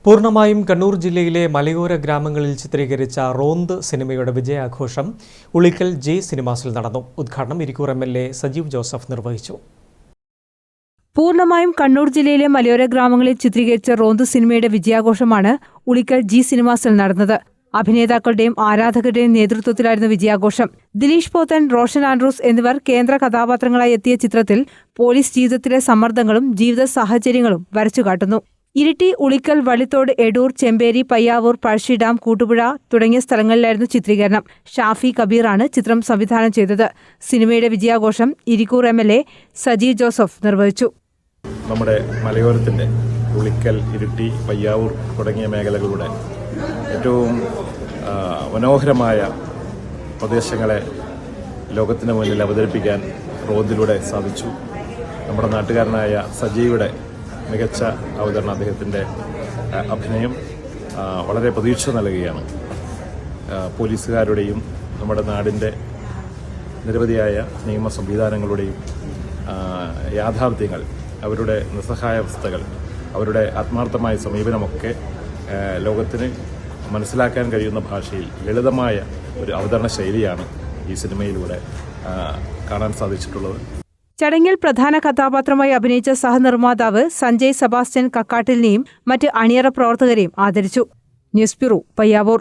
പൂർണ്ണമായും കണ്ണൂർ ജില്ലയിലെ മലയോര ഗ്രാമങ്ങളിൽ ചിത്രീകരിച്ച റോന്ത് സിനിമയുടെ വിജയാഘോഷം ഉളിക്കൽ ജെ സിനിമാസിൽ നടന്നു. ഉദ്ഘാടനം ഇരിക്കൂർ എം.എൽ.എ. സജീവ് ജോസഫ് നിർവഹിച്ചു. പൂർണ്ണമായും കണ്ണൂർ ജില്ലയിലെ മലയോര ഗ്രാമങ്ങളിൽ ചിത്രീകരിച്ച റോന്ത് സിനിമയുടെ വിജയാഘോഷമാണ് ഉളിക്കൽ ജി സിനിമാസിൽ നടന്നത്. അഭിനേതാക്കളുടെയും ആരാധകരുടെയും നേതൃത്വത്തിലായിരുന്നു വിജയാഘോഷം. ദിലീഷ് പോത്തൻ, റോഷൻ ആൻഡ്രൂസ് എന്നിവർ കേന്ദ്ര കഥാപാത്രങ്ങളായി എത്തിയ ചിത്രത്തിൽ പോലീസ് ജീവിതത്തിലെ സമ്മർദ്ദങ്ങളും ജീവിത സാഹചര്യങ്ങളും വരച്ചുകാട്ടുന്നു. ഇരിട്ടി, ഉളിക്കൽ, വള്ളിത്തോട്, എടൂർ, ചെമ്പേരി, പയ്യാവൂർ, പഴശ്ശി ഡാം, കൂട്ടുപുഴ തുടങ്ങിയ സ്ഥലങ്ങളിലായിരുന്നു ചിത്രീകരണം. ഷാഫി കബീറാണ് ചിത്രം സംവിധാനം ചെയ്തത്. സിനിമയുടെ വിജയാഘോഷം ഇരിക്കൂർ എം.എൽ.എ. സജീവ് ജോസഫ് നിർവഹിച്ചു. നമ്മുടെ മലയോരത്തിന്റെ ഉളിക്കൽ, ഇരിട്ടി, പയ്യാവൂർ തുടങ്ങിയ മേഖലകളുടെ ഏറ്റവും മനോഹരമായ പ്രദേശങ്ങളെ ലോകത്തിന് മുന്നിൽ അവതരിപ്പിക്കാൻ റോന്തിലൂടെ സാധിച്ചു. നമ്മുടെ നാട്ടുകാരനായ സജീവിടെ മികച്ച അവതരണം, അദ്ദേഹത്തിൻ്റെ അഭിനയം വളരെ പ്രതീക്ഷ നൽകുകയാണ്. പോലീസുകാരുടെയും നമ്മുടെ നാടിൻ്റെ നിരവധിയായ നിയമ സംവിധാനങ്ങളുടെയും യാഥാർത്ഥ്യങ്ങൾ, അവരുടെ നിസ്സഹായാവസ്ഥകൾ, അവരുടെ ആത്മാർത്ഥമായ സമീപനമൊക്കെ ലോകത്തിന് മനസ്സിലാക്കാൻ കഴിയുന്ന ഭാഷയിൽ ലളിതമായ ഒരു അവതരണ ശൈലിയാണ് ഈ സിനിമയിലൂടെ കാണാൻ സാധിച്ചിട്ടുള്ളത്. ചടങ്ങിൽ പ്രധാന കഥാപാത്രമായി അഭിനയിച്ച സഹനിർമ്മാതാവ് സഞ്ജയ് സെബാസ്റ്റ്യൻ കക്കാട്ടിലിനെയും മറ്റ് അണിയറ പ്രവർത്തകരെയും ആദരിച്ചു. News bureau, Payyavoor.